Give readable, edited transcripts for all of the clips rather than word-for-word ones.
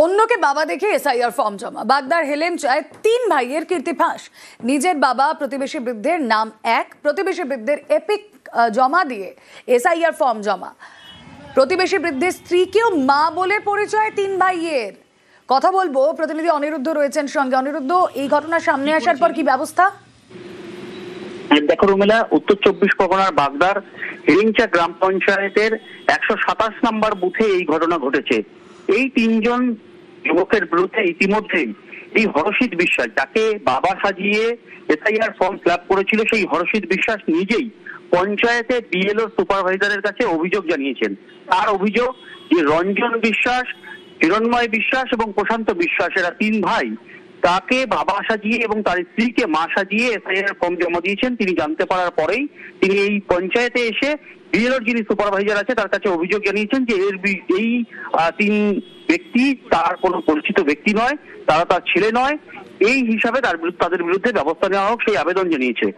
অন্যকে বাবা দেখে এসআইআর ফর্ম জমা। বাগদার হেলেম চায় 3 ভাইয়ের কীর্তি ফাঁস। নিজের বাবা প্রতিবেশী বৃদ্ধের নাম এক, প্রতিবেশী বৃদ্ধের এপিক জমা দিয়ে এসআইআর ফর্ম জমা। প্রতিবেশী বৃদ্ধের স্ত্রীকেও মা বলে পরিচয় 3 ভাইয়ের। কথা বলবো, প্রতিনিধি অনিরুদ্ধ রয়েছেন সঙ্গে। অনিরুদ্ধ, এই ঘটনা সামনে আসার পর কি ব্যবস্থা? দেখো রুমেলা, উত্তর 24 পরগনার বাগদার হেলিংচা গ্রাম পঞ্চায়েতের 127 নম্বর বুথে এই ঘটনা ঘটেছে। এই 3 জন যুবকের বিরুদ্ধে ইতিমধ্যেই এই হরষিত বিশ্বাস, যাকে বাবা সাজিয়ে এসআইআর ফর্ম ফিল আপ করেছিল, সেই হরষিত বিশ্বাস নিজেই পঞ্চায়েতে বিএলও সুপারভাইজারের কাছে অভিযোগ জানিয়েছেন। তার অভিযোগ যে রঞ্জন বিশ্বাস, হিরণময় বিশ্বাস এবং প্রশান্ত বিশ্বাস, এরা 3 ভাই তাকে বাবা সাজিয়ে এবং তার স্ত্রীকে মা সাজিয়ে এসআইআর ফর্ম জমা দিয়েছেন। তিনি জানতে পারার পরেই তিনি এই পঞ্চায়েতে এসে বিএলওর যিনি সুপারভাইজার আছে তার কাছে অভিযোগ জানিয়েছেন যে এই 3 ব্যক্তি তার কোনো পরিচিত ব্যক্তি নয়, তারা তার ছেলে নয়, এই হিসাবে তাদের বিরুদ্ধে ব্যবস্থা নেওয়া হোক সেই আবেদন জানিয়েছে।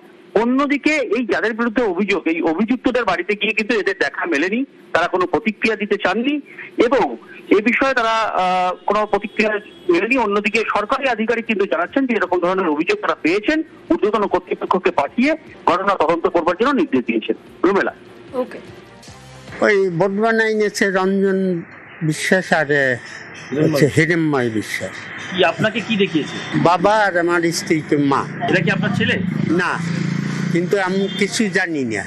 অন্যদিকে এই যাদের বিরুদ্ধে অভিযোগ, এই অভিযুক্তদের বাড়িতে গিয়ে কিন্তু এদের দেখা মেলেনি, তারা কোনো প্রতিক্রিয়া দিতে চাননি এবং এ বিষয়ে তারা কোনো প্রতিক্রিয়া মেলেনি। অন্যদিকে সরকারি আধিকারিক কিন্তু জানাচ্ছেন যে এরকম ধরনের অভিযোগ তারা পেয়েছেন, ঊর্ধ্বতন কর্তৃপক্ষকে পাঠিয়ে ঘটনা তদন্ত করবার জন্য নির্দেশ দিয়েছেন। রুমেলা, ওকে, ওই বর্ধমান আইনেছে রঞ্জন বিশ্বাস আর হিরণময় বিশ্বাস। কি আপনাকে কি দেখিয়েছে? বাবা আর আমার স্ত্রীকে মা। এটা কি আপনার ছেলে? না, কিন্তু আমি কিছু জানি না।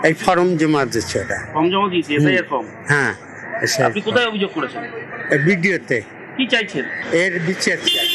এই ফর্ম জমা দিচ্ছে, ওটা ফর্ম জমা দিয়েছে, এসআইআর ফর্ম। হ্যাঁ, আপনি কোথায় অভিযোগ করেছেন? ভিডিওতে। কি চাইছেন? এর বিচার চাই।